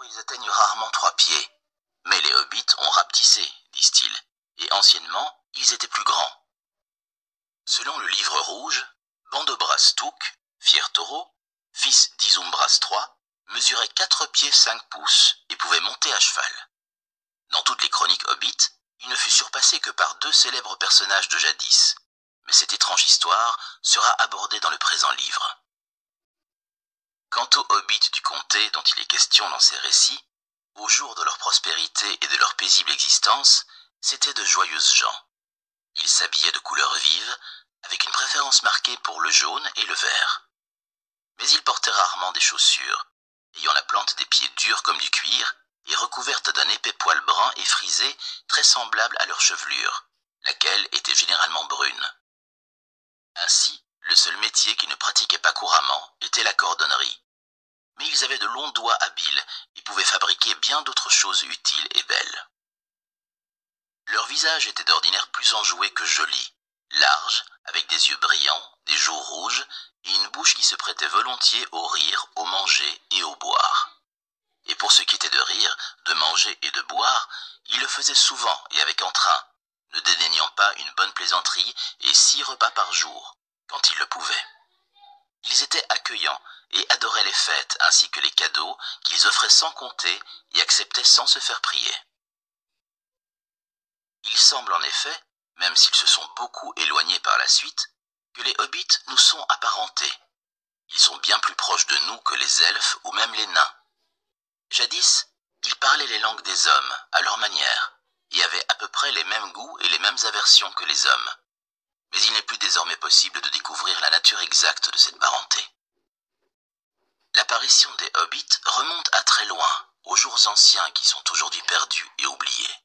Ils atteignent rarement 3 pieds. Mais les hobbits ont rapetissé, disent-ils, et anciennement, ils étaient plus grands. Selon le livre rouge, Bandobras Touk, fier taureau, fils d'Izumbras III, mesurait 4 pieds 5 pouces et pouvait monter à cheval. Dans toutes les chroniques hobbits, il ne fut surpassé que par 2 célèbres personnages de jadis, mais cette étrange histoire sera abordée dans le présent livre. Quant aux hobbits du comté dont il est question dans ces récits, au jour de leur prospérité et de leur paisible existence, c'étaient de joyeuses gens. Ils s'habillaient de couleurs vives, avec une préférence marquée pour le jaune et le vert. Mais ils portaient rarement des chaussures, ayant la plante des pieds dure comme du cuir et recouverte d'un épais poil brun et frisé très semblable à leur chevelure, laquelle était généralement brune. Ainsi, le seul métier qu'ils ne pratiquaient pas couramment était la cordonnerie. Mais ils avaient de longs doigts habiles et pouvaient fabriquer bien d'autres choses utiles et belles. Leur visage était d'ordinaire plus enjoué que joli, large, avec des yeux brillants, des joues rouges et une bouche qui se prêtait volontiers au rire, au manger et au boire. Et pour ce qui était de rire, de manger et de boire, ils le faisaient souvent et avec entrain, ne dédaignant pas une bonne plaisanterie et 6 repas par jour, quand ils le pouvaient. Ils étaient accueillants et adoraient les fêtes ainsi que les cadeaux qu'ils offraient sans compter et acceptaient sans se faire prier. Il semble en effet, même s'ils se sont beaucoup éloignés par la suite, que les hobbits nous sont apparentés. Ils sont bien plus proches de nous que les elfes ou même les nains. Jadis, ils parlaient les langues des hommes, à leur manière, et avaient à peu près les mêmes goûts et les mêmes aversions que les hommes. Mais il n'est plus désormais possible de découvrir la nature exacte de cette parenté. L'apparition des hobbits remonte à très loin, aux jours anciens qui sont aujourd'hui perdus et oubliés.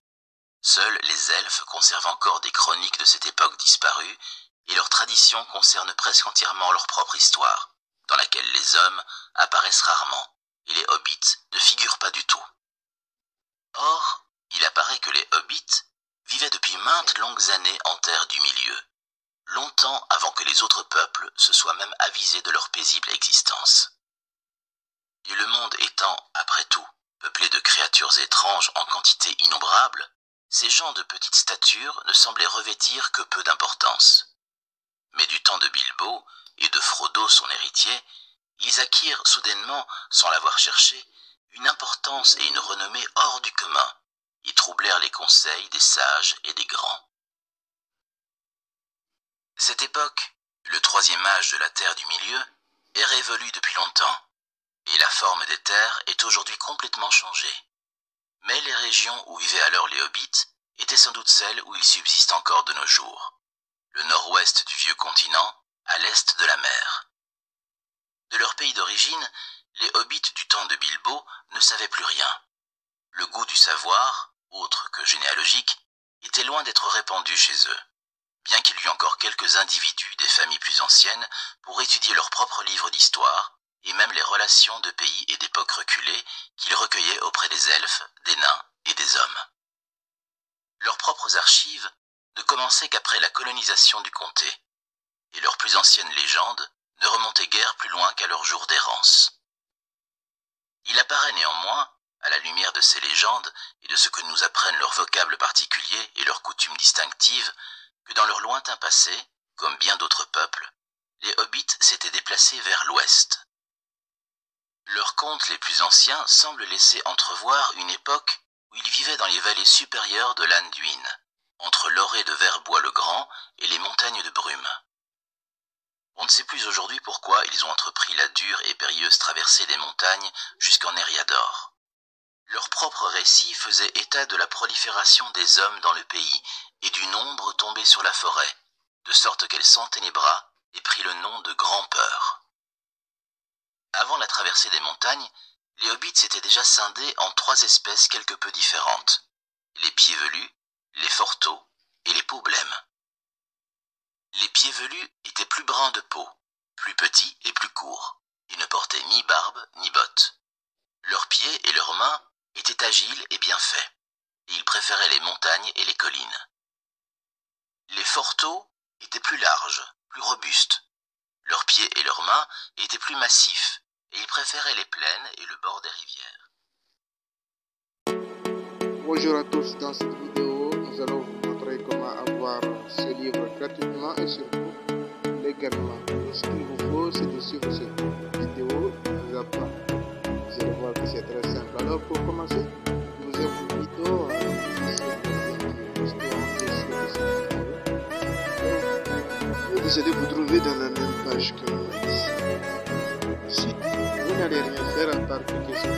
Seuls les elfes conservent encore des chroniques de cette époque disparue, et leurs traditions concernent presque entièrement leur propre histoire, dans laquelle les hommes apparaissent rarement, et les hobbits ne figurent pas du tout. Or, il apparaît que les hobbits vivaient depuis maintes longues années en terre du milieu, longtemps avant que les autres peuples se soient même avisés de leur paisible existence. Et le monde étant, après tout, peuplé de créatures étranges en quantité innombrable, ces gens de petite stature ne semblaient revêtir que peu d'importance. Mais du temps de Bilbo et de Frodo son héritier, ils acquirent soudainement, sans l'avoir cherché, une importance et une renommée hors du commun, et troublèrent les conseils des sages et des grands. Cette époque, le 3e âge de la Terre du Milieu, est révolue depuis longtemps, et la forme des terres est aujourd'hui complètement changée. Mais les régions où vivaient alors les hobbits étaient sans doute celles où ils subsistent encore de nos jours. Le nord-ouest du vieux continent, à l'est de la mer. De leur pays d'origine, les hobbits du temps de Bilbo ne savaient plus rien. Le goût du savoir, autre que généalogique, était loin d'être répandu chez eux, bien qu'il y eût encore quelques individus des familles plus anciennes pour étudier leurs propres livres d'histoire, et même les relations de pays et d'époques reculées qu'ils recueillaient auprès des elfes, des nains et des hommes. Leurs propres archives ne commençaient qu'après la colonisation du comté, et leurs plus anciennes légendes ne remontaient guère plus loin qu'à leur jour d'errance. Il apparaît néanmoins, à la lumière de ces légendes et de ce que nous apprennent leurs vocables particuliers et leurs coutumes distinctives, que dans leur lointain passé, comme bien d'autres peuples, les hobbits s'étaient déplacés vers l'ouest. Leurs contes les plus anciens semblent laisser entrevoir une époque où ils vivaient dans les vallées supérieures de l'Anduin, entre l'orée de Verbois-le-Grand et les montagnes de Brume. On ne sait plus aujourd'hui pourquoi ils ont entrepris la dure et périlleuse traversée des montagnes jusqu'en Eriador. Leur propre récit faisait état de la prolifération des hommes dans le pays et du nombre tombé sur la forêt, de sorte qu'elle s'enténébra et prit le nom de Grand-Peur. Avant la traversée des montagnes, les hobbits s'étaient déjà scindés en 3 espèces quelque peu différentes, les pieds velus, les forteaux et les peaux blêmes. Les pieds velus étaient plus bruns de peau, plus petits et plus courts, et ne portaient ni barbe ni bottes. Leurs pieds et leurs mains étaient agiles et bien faits, et ils préféraient les montagnes et les collines. Les forteaux étaient plus larges, plus robustes. Leurs pieds et leurs mains étaient plus massifs, et ils préféraient les plaines et le bord des rivières. Bonjour à tous, dans cette vidéo, nous allons vous montrer comment avoir ce livre gratuitement et surtout légalement. Ce qu'il vous faut, c'est de suivre cette vidéo, vous apprend. Vous allez voir que c'est très simple. Alors pour commencer, je vous invite plutôt vous allez vous trouver dans la même page que moi ici. Ensuite, vous n'allez rien faire à part cliquer sur le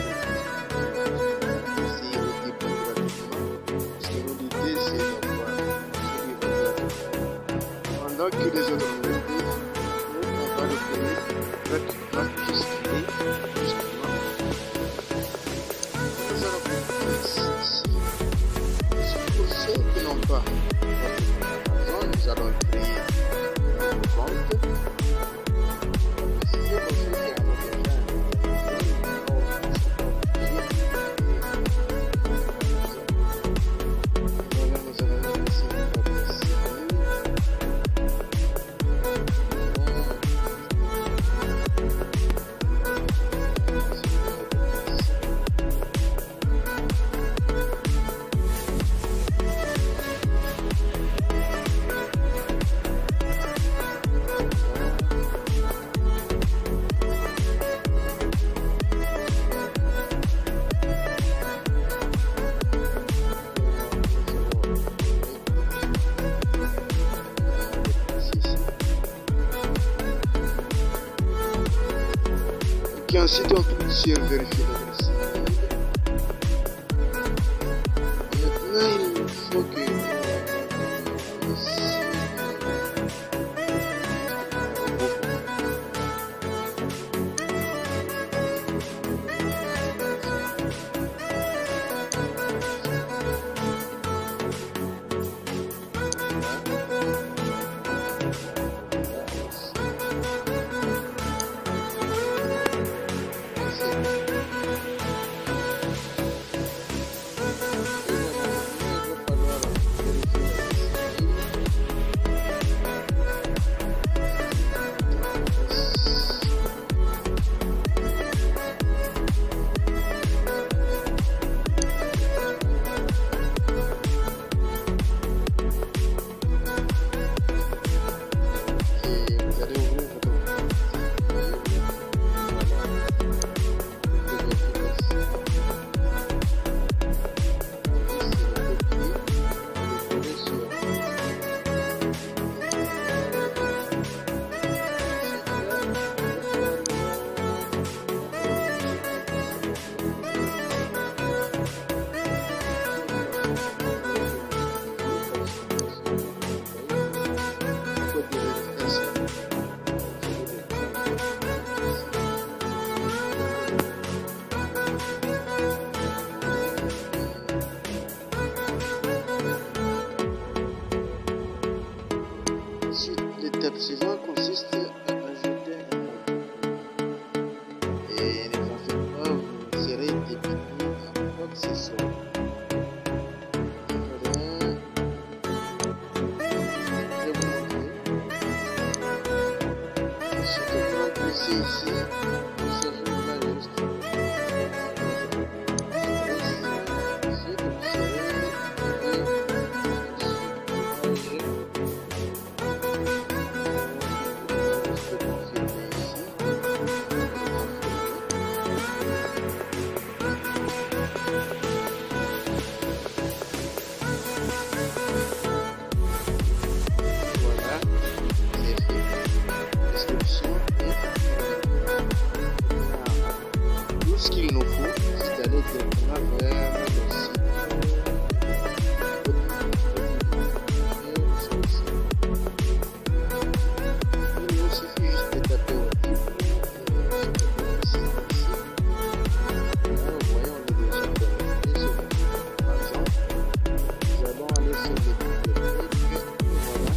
pendant que les autres le font, on va le faire gratuitement jusqu'à justement. Nous allons faire ici. Pour ceux qui n'ont pas Amazon, nous allons créer un compte. Si pour ceux qui ont déjà et ensuite on clique sur vérifier l'adresse. Maintenant il faut que l'étape suivante consiste à ajouter un mot. Et ne vous en faites pas, vous serez débité à quoi que ce soit. Voilà. Je vais vous montrer. Ensuite, on va glisser ici. Il s'agit là juste. Ensuite, vous serez ce qu'il nous faut, c'est d'aller directement vers le site. Il nous suffit juste de taper au type. Vous voyez, on est déjà connecté sur par exemple. Nous allons aller sur le bibliothèque. Voilà.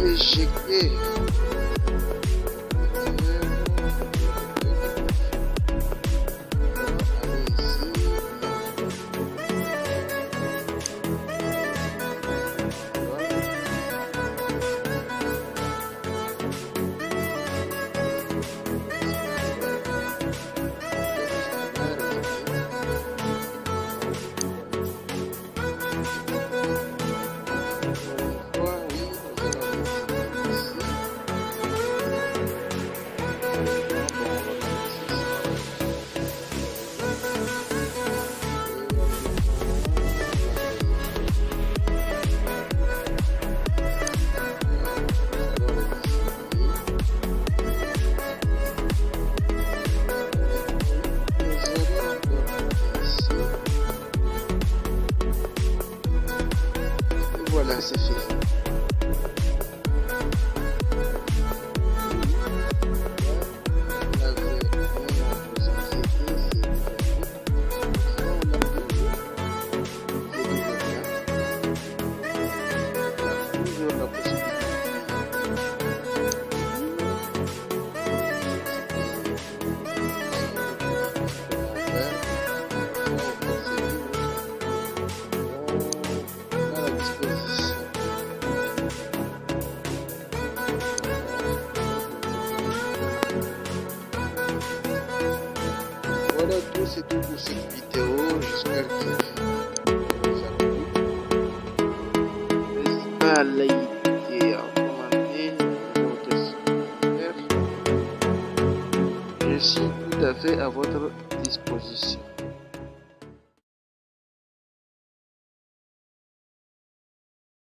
Éjecter. c'est tout pour cette vidéo. J'espère que ça vous plu. N'hésitez pas à liker et à commenter votre commentaire. Je suis tout à fait à votre disposition.